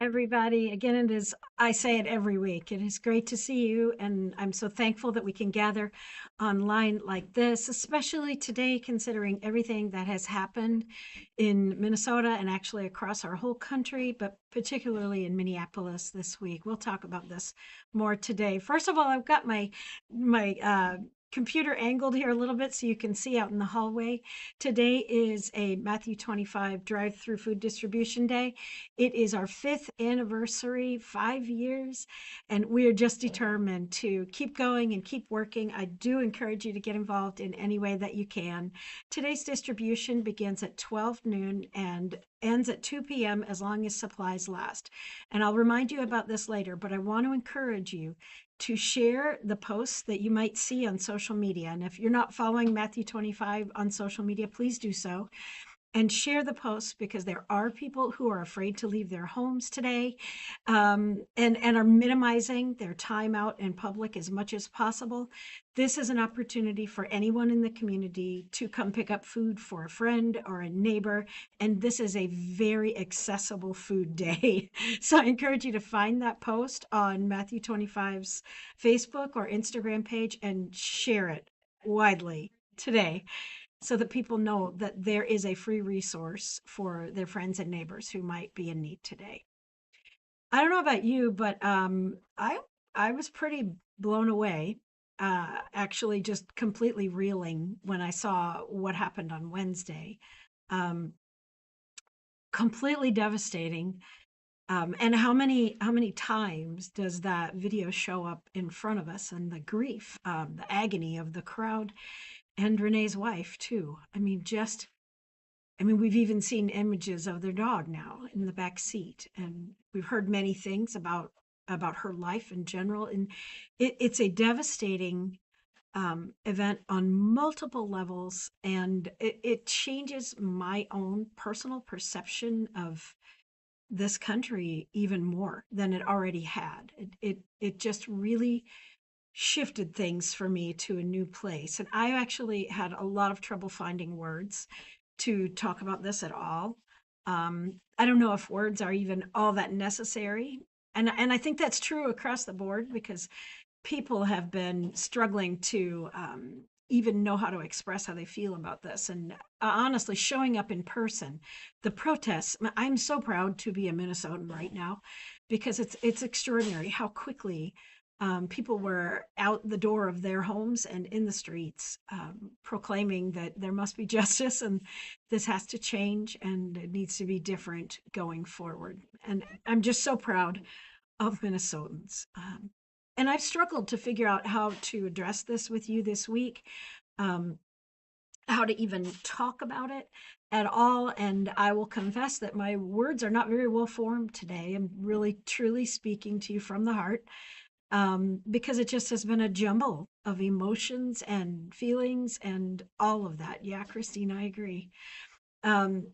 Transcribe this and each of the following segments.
everybody. Again, I say it every week. It is great to see you, and I'm so thankful that we can gather online like this, especially today, considering everything that has happened in Minnesota and actually across our whole country, but particularly in Minneapolis this week. We'll talk about this more today. First of all, I've got my computer angled here a little bit so you can see out in the hallway. Today is a Matthew 25 drive-through food distribution day. It is our fifth anniversary, 5 years, and we are just determined to keep going and keep working. I do encourage you to get involved in any way that you can. Today's distribution begins at 12 noon and ends at 2 p.m. as long as supplies last. And I'll remind you about this later, but I want to encourage you to share the posts that you might see on social media. And if you're not following Matthew 25 on social media, please do so and share the posts because there are people who are afraid to leave their homes today, and are minimizing their time out in public as much as possible. This is an opportunity for anyone in the community to come pick up food for a friend or a neighbor, and this is a very accessible food day. So I encourage you to find that post on Matthew 25's Facebook or Instagram page and share it widely today so that people know that there is a free resource for their friends and neighbors who might be in need today. I don't know about you, but I was pretty blown away, actually just completely reeling when I saw what happened on Wednesday. Um, Completely devastating. And how many times does that video show up in front of us, and the grief, the agony of the crowd and Renee's wife too. We've even seen images of their dog now in the back seat, and we've heard many things about her life in general. And it's a devastating event on multiple levels, and it changes my own personal perception of this country even more than it already had. It just really shifted things for me to a new place. And I actually had a lot of trouble finding words to talk about this at all. I don't know if words are even all that necessary. And I think that's true across the board because people have been struggling to even know how to express how they feel about this. And honestly, showing up in person, the protests, I'm so proud to be a Minnesotan right now because it's extraordinary how quickly people were out the door of their homes and in the streets, proclaiming that there must be justice and this has to change and it needs to be different going forward. And I'm just so proud of Minnesotans. And I've struggled to figure out how to address this with you this week, um, how to even talk about it at all. And I will confess that my words are not very well formed today. I'm really, truly speaking to you from the heart, because it just has been a jumble of emotions and feelings and all of that. Yeah, Christine, I agree. Um,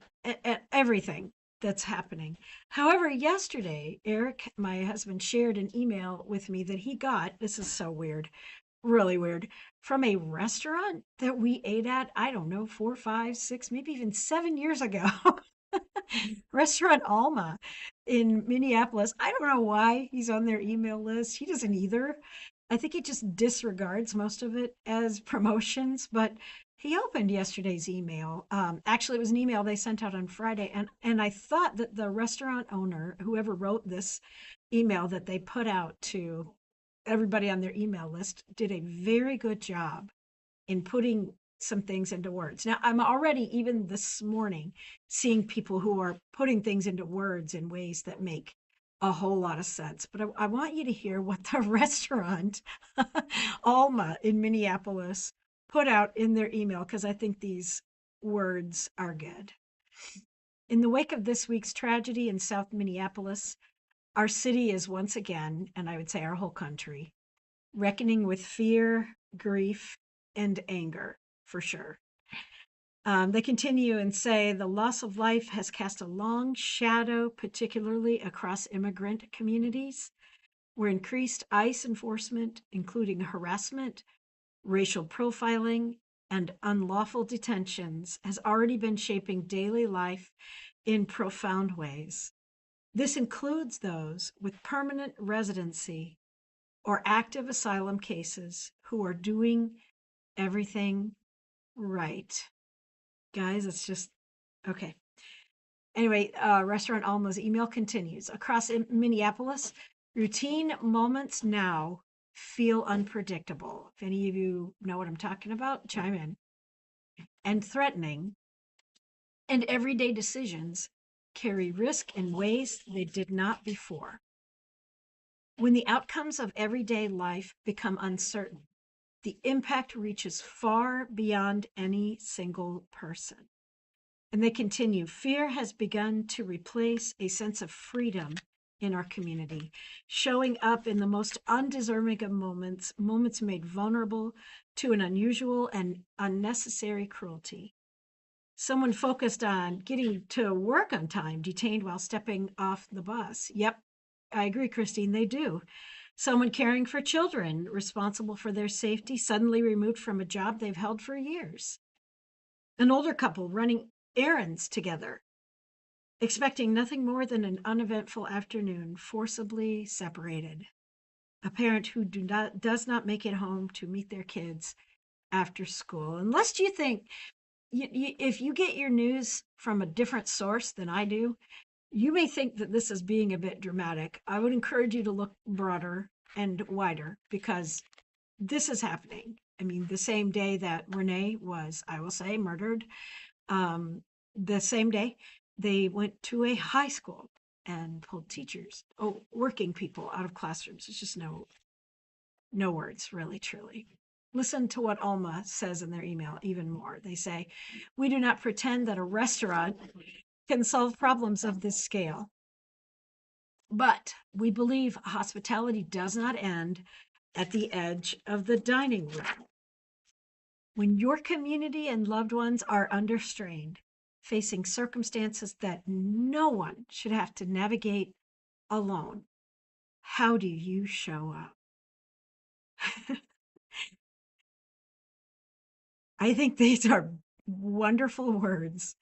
Everything that's happening. However, yesterday, Eric, my husband, shared an email with me that he got. This is so weird, really weird, from a restaurant that we ate at, I don't know, 4, 5, 6, maybe even 7 years ago. Restaurant Alma in Minneapolis. I don't know why he's on their email list. He doesn't either. I think he just disregards most of it as promotions, but he opened yesterday's email. Actually, it was an email they sent out on Friday, and I thought that the restaurant owner, whoever wrote this email that they put out to everybody on their email list, did a very good job in putting some things into words. Now, I'm already, even this morning, seeing people who are putting things into words in ways that make a whole lot of sense. But I want you to hear what the restaurant, Alma in Minneapolis, put out in their email because I think these words are good. In the wake of this week's tragedy in South Minneapolis, our city is once again, and I would say our whole country, reckoning with fear, grief, and anger, for sure. They continue and say the loss of life has cast a long shadow, particularly across immigrant communities, where increased ICE enforcement, including harassment, racial profiling, and unlawful detentions, has already been shaping daily life in profound ways. This includes those with permanent residency or active asylum cases who are doing everything right. Guys, it's just okay. Anyway, Restaurant Alma's email continues. Across Minneapolis, routine moments now feel unpredictable. If any of you know what I'm talking about, chime in. And threatening, and everyday decisions carry risk in ways they did not before. When the outcomes of everyday life become uncertain, the impact reaches far beyond any single person. And they continue, fear has begun to replace a sense of freedom in our community, showing up in the most undeserving of moments, moments made vulnerable to an unusual and unnecessary cruelty. Someone focused on getting to work on time, detained while stepping off the bus. Yep, I agree, Christine, they do. Someone caring for children, responsible for their safety, suddenly removed from a job they've held for years. An older couple running errands together, expecting nothing more than an uneventful afternoon, forcibly separated. A parent who does not make it home to meet their kids after school. Unless you think, if you get your news from a different source than I do, you may think that this is being a bit dramatic. I would encourage you to look broader and wider because this is happening. I mean, the same day that Renee was, I will say, murdered, the same day they went to a high school and pulled teachers, working people out of classrooms. It's just no words, really, truly. Listen to what Alma says in their email even more. They say, we do not pretend that a restaurant can solve problems of this scale, but we believe hospitality does not end at the edge of the dining room. When your community and loved ones are under strain, facing circumstances that no one should have to navigate alone, how do you show up? I think these are wonderful words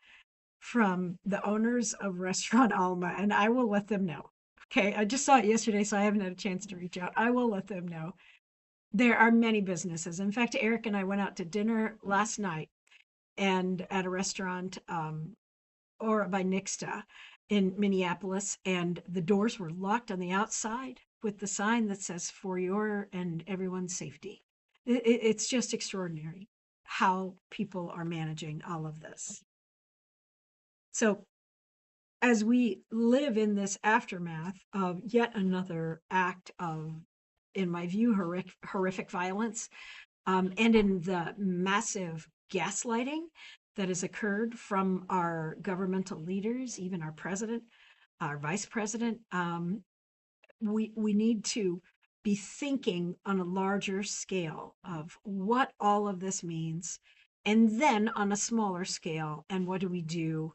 from the owners of Restaurant Alma, and I will let them know. Okay, I just saw it yesterday, so I haven't had a chance to reach out. I will let them know. There are many businesses. In fact, Eric and I went out to dinner last night and at a restaurant or by Nixta in Minneapolis, and the doors were locked on the outside with the sign that says for your and everyone's safety. It's just extraordinary how people are managing all of this. So as we live in this aftermath of yet another act of, in my view, horrific violence, and in the massive gaslighting that has occurred from our governmental leaders, even our president, our vice president, we need to be thinking on a larger scale of what all of this means, and then on a smaller scale, and what do we do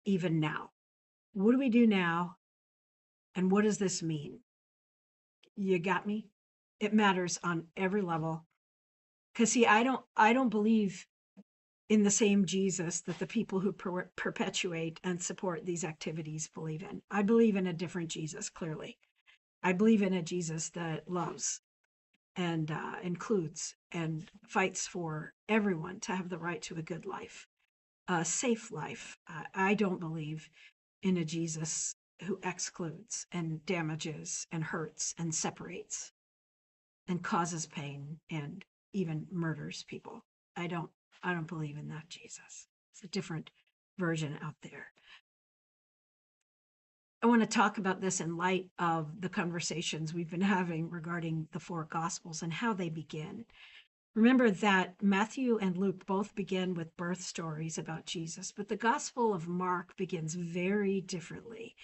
even now? What do we do now? And what does this mean? You got me? It matters on every level. Because see, I don't believe in the same Jesus that the people who perpetuate and support these activities believe in. I believe in a different Jesus, clearly. I believe in a Jesus that loves and includes and fights for everyone to have the right to a good life, a safe life. I don't believe in a Jesus who excludes and damages and hurts and separates and causes pain and even murders people. I don't believe in that Jesus. It's a different version out there. I want to talk about this in light of the conversations we've been having regarding the four gospels and how they begin. Remember that Matthew and Luke both begin with birth stories about Jesus, but the Gospel of Mark begins very differently.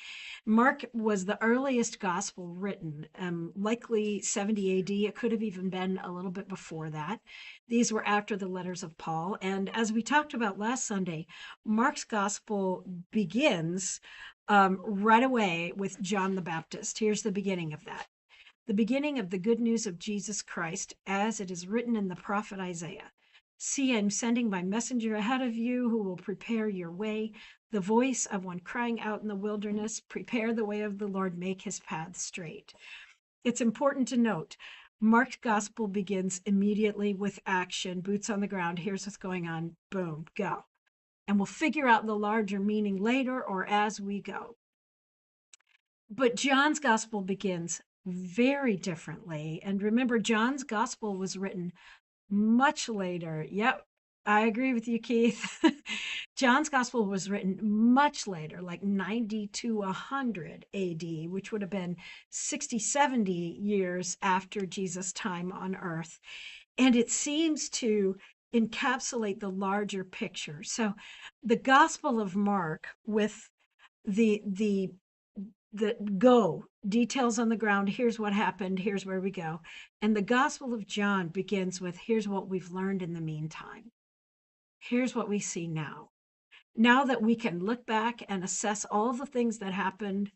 Mark was the earliest gospel written, likely 70 AD. It could have even been a little bit before that. These were after the letters of Paul. And as we talked about last Sunday, Mark's gospel begins right away with John the Baptist. Here's the beginning of that. The beginning of the good news of Jesus Christ as it is written in the prophet Isaiah. See, I'm sending my messenger ahead of you who will prepare your way. The voice of one crying out in the wilderness, prepare the way of the Lord, make his path straight. It's important to note, Mark's gospel begins immediately with action, boots on the ground. Here's what's going on. Boom, go. And we'll figure out the larger meaning later or as we go. But John's gospel begins very differently. And remember, John's gospel was written much later. Yep, I agree with you, Keith. John's gospel was written much later, like 90 to 100 AD, which would have been 60, 70 years after Jesus' time on earth. And it seems to encapsulate the larger picture. So the Gospel of Mark, with the go details on the ground, here's what happened, here's where we go, and the Gospel of John begins with here's what we've learned in the meantime, here's what we see now that we can look back and assess all the things that happened.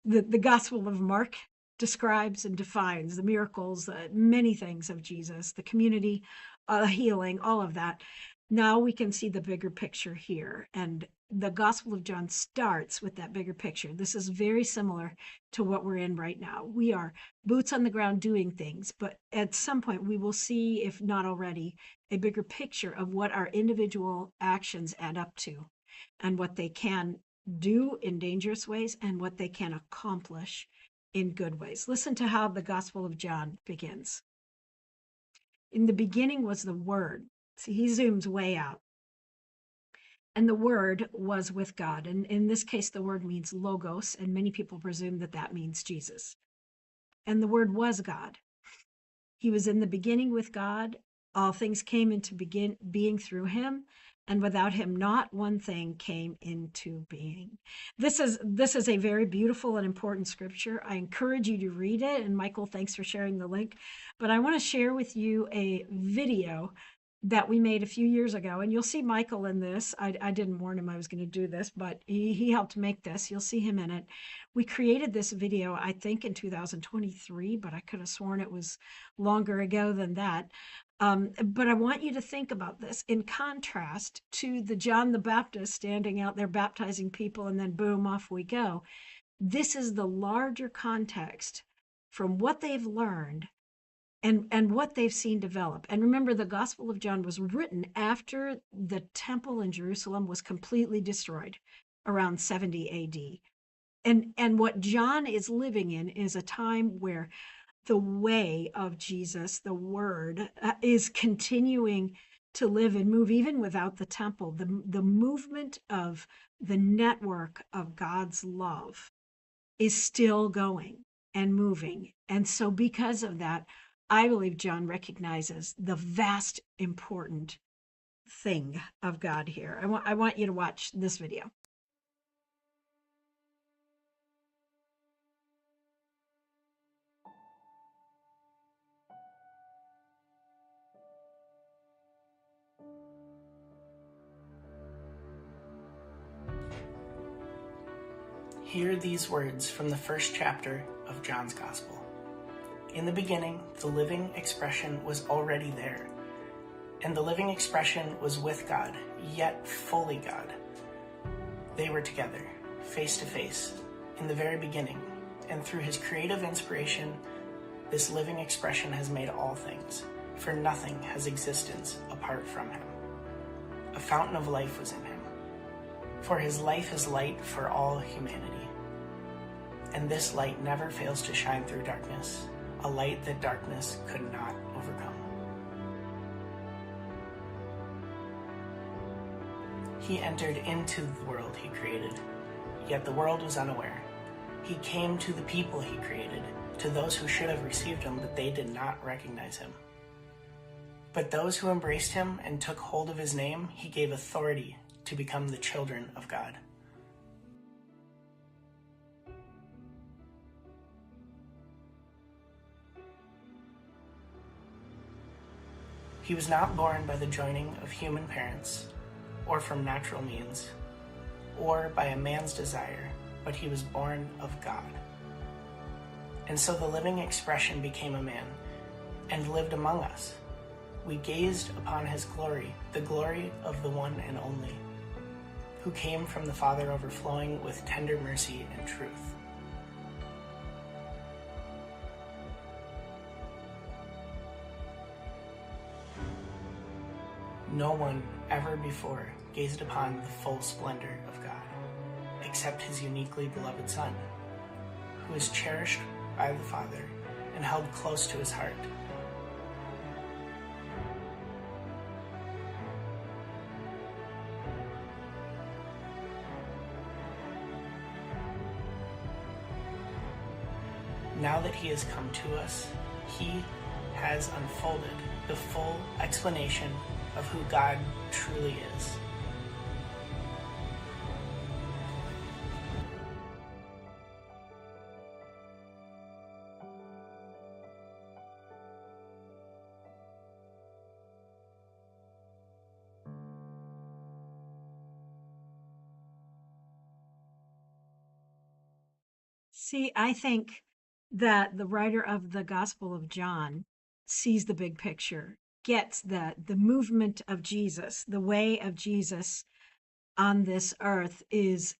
The Gospel of Mark describes and defines the miracles, many things of Jesus, the community, healing, all of that. Now we can see the bigger picture here. And the Gospel of John starts with that bigger picture. This is very similar to what we're in right now. We are boots on the ground doing things, but at some point we will see, if not already, a bigger picture of what our individual actions add up to and what they can do in dangerous ways and what they can accomplish in good ways. Listen to how the Gospel of John begins. In the beginning was the Word. See, he zooms way out. And the Word was with God. And in this case, the word means logos, and many people presume that that means Jesus. And the Word was God. He was in the beginning with God. All things came into being through him, and without him not one thing came into being. This is a very beautiful and important scripture. I encourage you to read it. And Michael, thanks for sharing the link. But I want to share with you a video that we made a few years ago. And you'll see Michael in this. I didn't warn him I was going to do this, but he helped make this. You'll see him in it. We created this video, I think, in 2023, but I could have sworn it was longer ago than that. But I want you to think about this in contrast to the John the Baptist standing out there baptizing people and then boom, off we go. This is the larger context from what they've learned and what they've seen develop. And remember, the Gospel of John was written after the temple in Jerusalem was completely destroyed around 70 AD. And what John is living in is a time where the way of Jesus, the word, is continuing to live and move even without the temple. The movement of the network of God's love is still going and moving. And so because of that, I believe John recognizes the vast important thing of God here. I want you to watch this video. Hear these words from the first chapter of John's Gospel. In the beginning, the living expression was already there, and the living expression was with God, yet fully God. They were together, face to face, in the very beginning, and through his creative inspiration, this living expression has made all things, for nothing has existence apart from him. A fountain of life was in him, for his life is light for all humanity. And this light never fails to shine through darkness, a light that darkness could not overcome. He entered into the world he created, yet the world was unaware. He came to the people he created, to those who should have received him, but they did not recognize him. But those who embraced him and took hold of his name, he gave authority to become the children of God. He was not born by the joining of human parents, or from natural means, or by a man's desire, but he was born of God. And so the living expression became a man and lived among us. We gazed upon his glory, the glory of the one and only, who came from the Father, overflowing with tender mercy and truth. No one ever before gazed upon the full splendor of God, except his uniquely beloved Son, who is cherished by the Father and held close to his heart. Now that he has come to us, he has unfolded the full explanation of who God truly is. See, I think that the writer of the Gospel of John sees the big picture, gets that the movement of Jesus, the way of Jesus on this earth is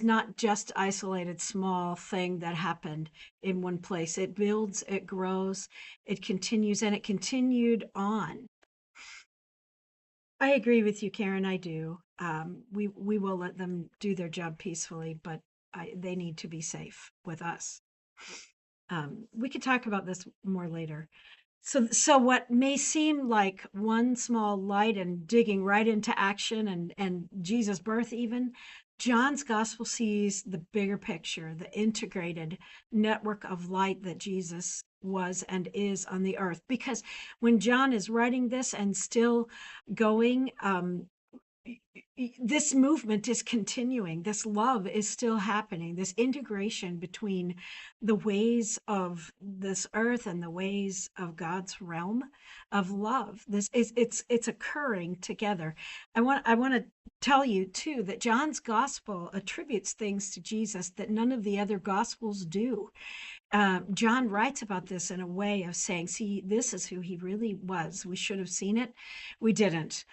not just isolated small thing that happened in one place. It builds, it grows, it continues, and it continued on. I agree with you, Karen. I do. We will let them do their job peacefully, but they need to be safe with us. We could talk about this more later. So what may seem like one small light and digging right into action and Jesus' birth even, John's gospel sees the bigger picture, the integrated network of light that Jesus was and is on the earth. Because when John is writing this and still going, this movement is continuing. This love is still happening. This integration between the ways of this earth and the ways of God's realm of love. This is it's occurring together. I want to tell you too that John's gospel attributes things to Jesus that none of the other gospels do. John writes about this in a way of saying, see, this is who he really was. We should have seen it. We didn't.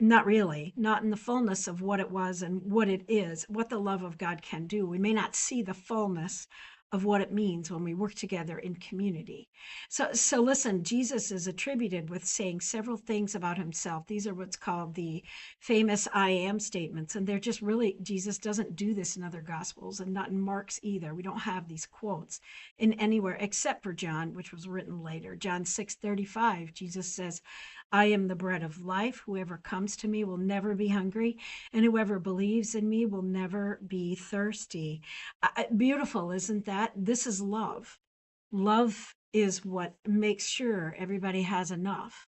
Not really, not in the fullness of what it was and what it is, what the love of God can do. We may not see the fullness of what it means when we work together in community. So listen, Jesus is attributed with saying several things about himself. These are what's called the famous I am statements. And they're just really, Jesus doesn't do this in other gospels and not in Mark's either. We don't have these quotes in anywhere except for John, which was written later. John 6:35, Jesus says, I am the bread of life. Whoever comes to me will never be hungry, and whoever believes in me will never be thirsty. Beautiful, isn't that? This is love. Love is what makes sure everybody has enough.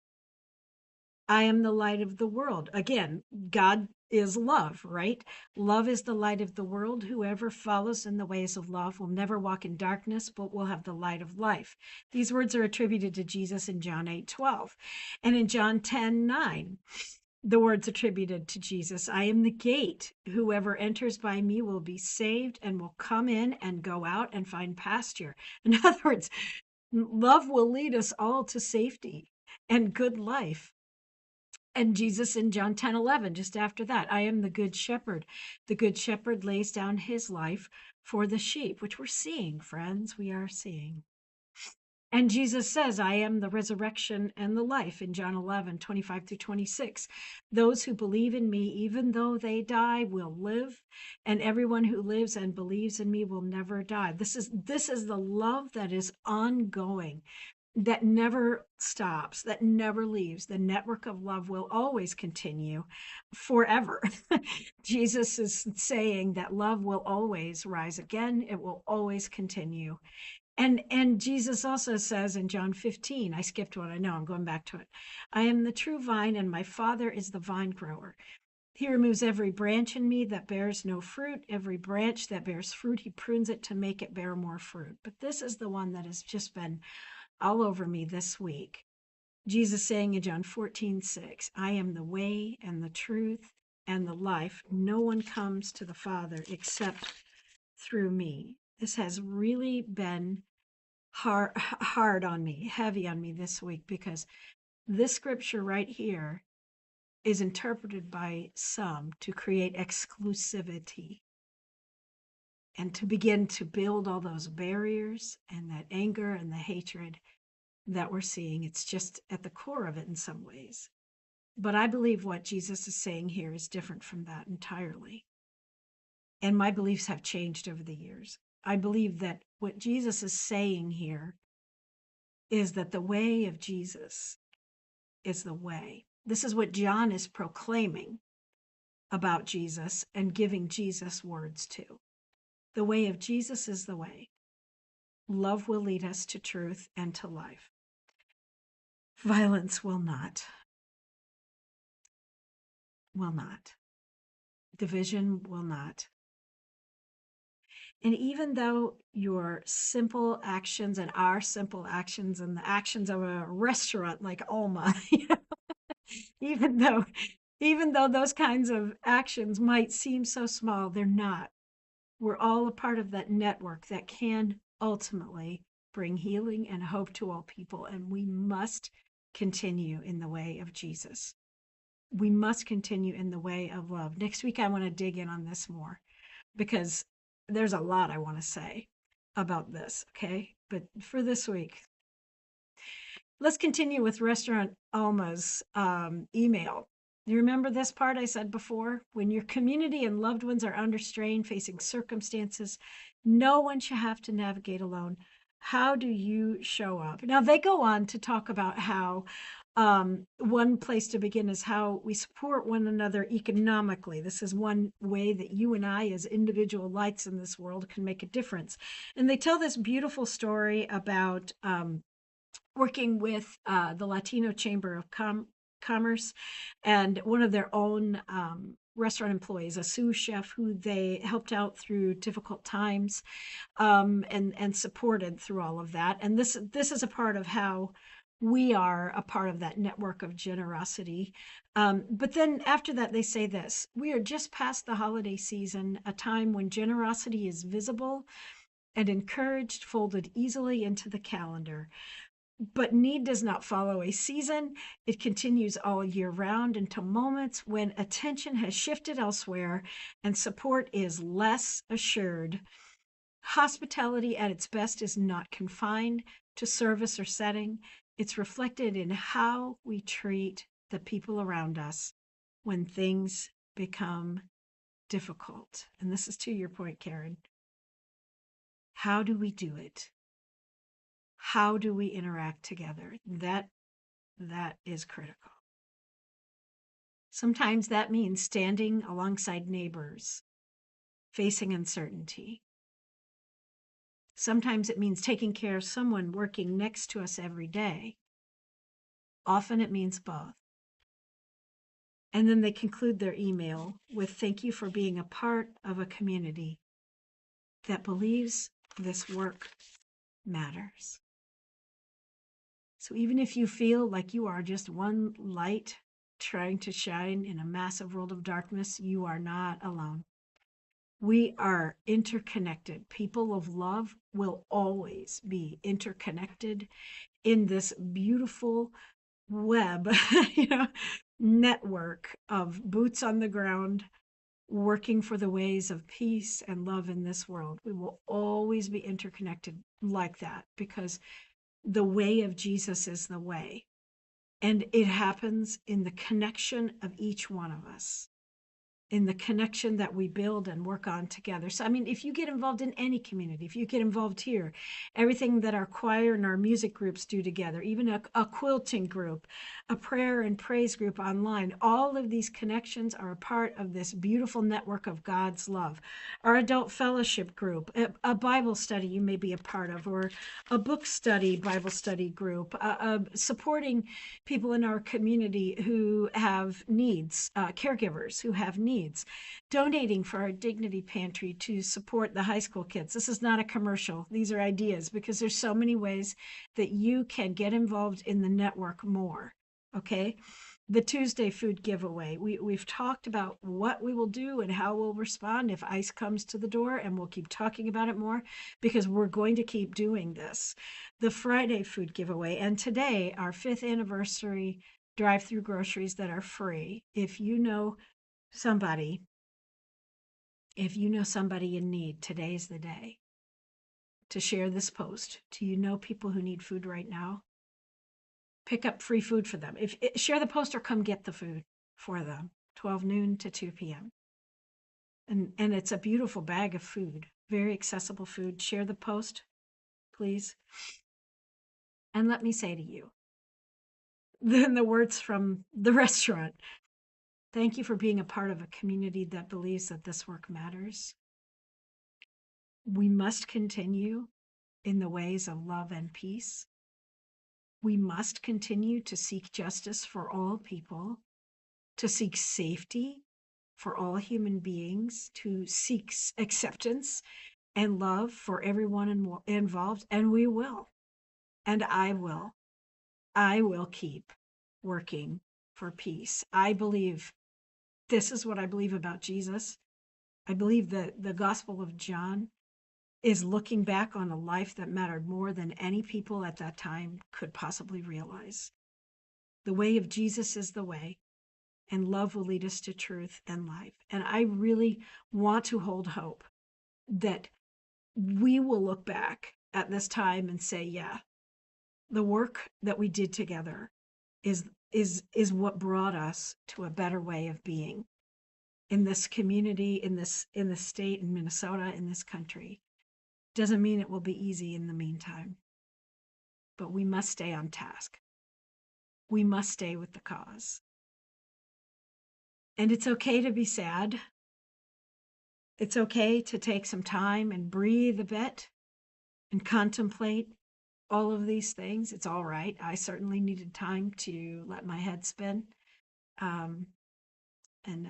I am the light of the world. Again, God is love, right? Love is the light of the world. Whoever follows in the ways of love will never walk in darkness, but will have the light of life. These words are attributed to Jesus in John 8:12. And in John 10:9, the words attributed to Jesus, I am the gate. Whoever enters by me will be saved and will come in and go out and find pasture. In other words, love will lead us all to safety and good life. And Jesus in John 10:11, just after that, I am the good shepherd. The good shepherd lays down his life for the sheep, which we're seeing, friends, we are seeing. And Jesus says, I am the resurrection and the life in John 11:25-26. Those who believe in me, even though they die, will live. And everyone who lives and believes in me will never die. This is the love that is ongoing, that never stops, that never leaves. The network of love will always continue forever. Jesus is saying that love will always rise again. It will always continue. And Jesus also says in John 15, I skipped one, I know, I'm going back to it. I am the true vine and my Father is the vine grower. He removes every branch in me that bears no fruit. Every branch that bears fruit, he prunes it to make it bear more fruit. But this is the one that has just been all over me this week. Jesus saying in John 14:6, I am the way and the truth and the life. No one comes to the Father except through me. This has really been hard on me, heavy on me this week, because This scripture right here is interpreted by some to create exclusivity and to begin to build all those barriers and that anger and the hatred that we're seeing. It's just at the core of it in some ways. But I believe what Jesus is saying here is different from that entirely. And my beliefs have changed over the years. I believe that what Jesus is saying here is that the way of Jesus is the way. This is what John is proclaiming about Jesus and giving Jesus words to. The way of Jesus is the way. Love will lead us to truth and to life. Violence will not. Will not. Division will not. And even though your simple actions and our simple actions and the actions of a restaurant like Alma, even though those kinds of actions might seem so small, they're not. We're all a part of that network that can ultimately bring healing and hope to all people. And we must continue in the way of Jesus. We must continue in the way of love. Next week, I want to dig in on this more because there's a lot I want to say about this, okay? But for this week, let's continue with Restaurant Alma's email. You remember this part I said before? When your community and loved ones are under strain, facing circumstances no one should have to navigate alone. How do you show up? Now, they go on to talk about how one place to begin is how we support one another economically. This is one way that you and I, as individual lights in this world, can make a difference. And they tell this beautiful story about working with the Latino Chamber of Commerce and one of their own restaurant employees, a sous chef who they helped out through difficult times and supported through all of that. And this is a part of how we are a part of that network of generosity. But then after that, they say this: we are just past the holiday season, a time when generosity is visible and encouraged, folded easily into the calendar. But need does not follow a season. It continues all year round until moments when attention has shifted elsewhere and support is less assured. Hospitality at its best is not confined to service or setting. It's reflected in how we treat the people around us when things become difficult. And this is to your point, Karen. How do we do it? How do we interact together? That is critical. Sometimes that means standing alongside neighbors, facing uncertainty. Sometimes it means taking care of someone working next to us every day. Often it means both. And then they conclude their email with thank you for being a part of a community that believes this work matters. So even if you feel like you are just one light trying to shine in a massive world of darkness, you are not alone. We are interconnected. People of love will always be interconnected in this beautiful web, network of boots on the ground, working for the ways of peace and love in this world. We will always be interconnected like that because the way of Jesus is the way. And it happens in the connection of each one of us, in the connection that we build and work on together. So, I mean, if you get involved in any community, if you get involved here, everything that our choir and our music groups do together, even a quilting group, a prayer and praise group online, all of these connections are a part of this beautiful network of God's love. Our adult fellowship group, a Bible study you may be a part of, or a book study, Bible study group, supporting people in our community who have needs, caregivers who have needs, donating for our Dignity Pantry to support the high school kids. This is not a commercial. These are ideas because there's so many ways that you can get involved in the network more. Okay. the Tuesday food giveaway. We've talked about what we will do and how we'll respond if ICE comes to the door, and we'll keep talking about it more because we're going to keep doing this. The Friday food giveaway, and today, our 5th anniversary drive-through groceries that are free. Somebody, if you know somebody in need, today's the day to share this post. Do you know people who need food right now? Pick up free food for them. Share the post or come get the food for them, 12 noon to 2 p.m. And it's a beautiful bag of food, very accessible food. Share the post, please. And let me say to you, then the words from the restaurant. Thank you for being a part of a community that believes that this work matters. We must continue in the ways of love and peace. We must continue to seek justice for all people, to seek safety for all human beings, to seek acceptance and love for everyone involved. And we will. And I will. I will keep working for peace. I believe this is what I believe about Jesus. I believe that the Gospel of John is looking back on a life that mattered more than any people at that time could possibly realize. The way of Jesus is the way, and love will lead us to truth and life. And I really want to hold hope that we will look back at this time and say, yeah, the work that we did together is what brought us to a better way of being in this community, in the state, in Minnesota, in this country. Doesn't mean it will be easy in the meantime, but we must stay on task. We must stay with the cause. And it's okay to be sad. It's okay to take some time and breathe a bit and contemplate all of these things. It's all right. I certainly needed time to let my head spin and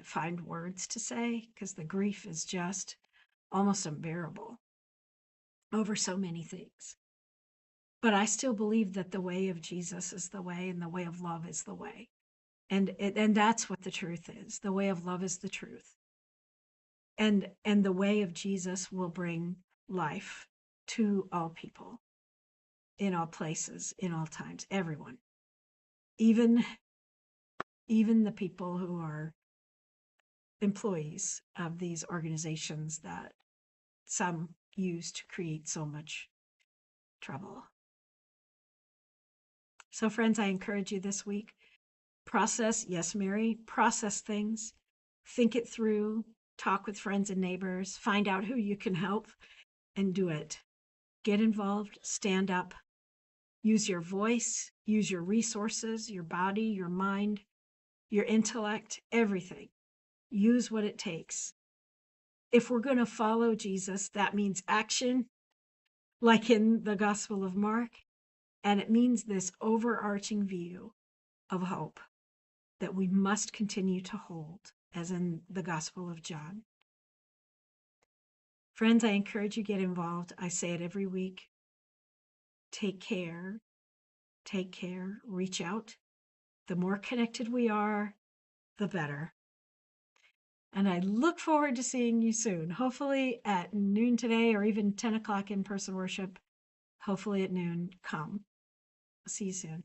find words to say, because the grief is just almost unbearable over so many things. But I still believe that the way of Jesus is the way, and the way of love is the way. And that's what the truth is. The way of love is the truth. And the way of Jesus will bring life to all people, in all places, in all times, everyone. Even the people who are employees of these organizations that some use to create so much trouble. So friends, I encourage you this week, process, yes, Mary, process things, think it through, talk with friends and neighbors, find out who you can help, and do it. Get involved, stand up, use your voice, use your resources, your body, your mind, your intellect, everything. Use what it takes. If we're going to follow Jesus, that means action, like in the Gospel of Mark, and it means this overarching view of hope that we must continue to hold, as in the Gospel of John. Friends, I encourage you to get involved. I say it every week. Take care, reach out. The more connected we are, the better. And I look forward to seeing you soon, hopefully at noon today, or even 10 o'clock in-person worship. Hopefully at noon. Come. See you soon.